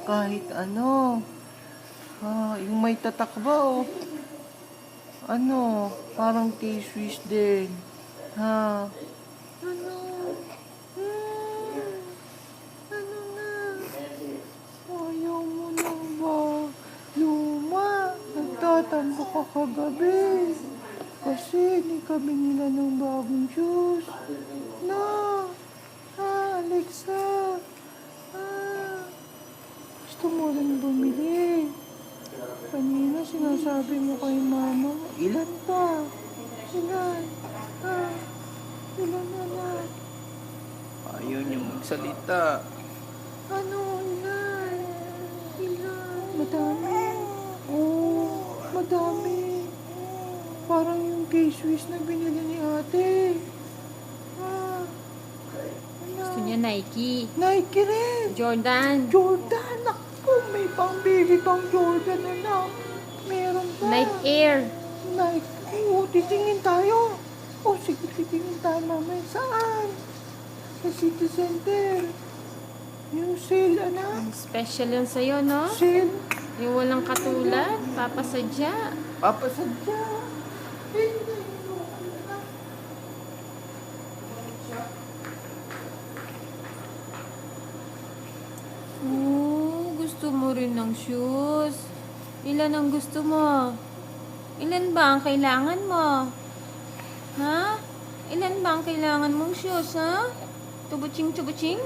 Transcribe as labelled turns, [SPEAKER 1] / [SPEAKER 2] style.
[SPEAKER 1] Kahit ano. Yung may tatak ba o? Ano? Parang K-Swiss din. Ha? Ano? Ano na? Ayaw mo na ba? Luma, nagtatampo ka kagabi. Kasi hindi kami nila ng bagong shoes. Na? Alexa? Gusto mo rin bumili? Kanina sinasabi mo kay mama, ilan pa? Ilan? Ilan na? Ayaw niya magsalita. Ano? Ilan? Ilan? Madami. Oh, madami. Parang yung K-Swiss na binili ni ate.
[SPEAKER 2] Gusto niya Nike.
[SPEAKER 1] Nike rin.
[SPEAKER 2] Jordan.
[SPEAKER 1] Jordan. Ako, may pang baby pang Jordan na lang. Meron pa.
[SPEAKER 2] Nike Air.
[SPEAKER 1] Nike. Oo, titingin tayo. Oh, sige, titingin tayo mamaya. Saan? Sa City Center. Yung sale, anak.
[SPEAKER 2] Special yun sa'yo, no?
[SPEAKER 1] Sale.
[SPEAKER 2] Yung walang katulad. Papasadya.
[SPEAKER 1] Papasadya.
[SPEAKER 2] Gusto mo rin ng shoes. Ilan ang gusto mo? Ilan ba ang kailangan mo? Ha? Ilan ba ang kailangan mong shoes, ha? Tubuching-tubuching?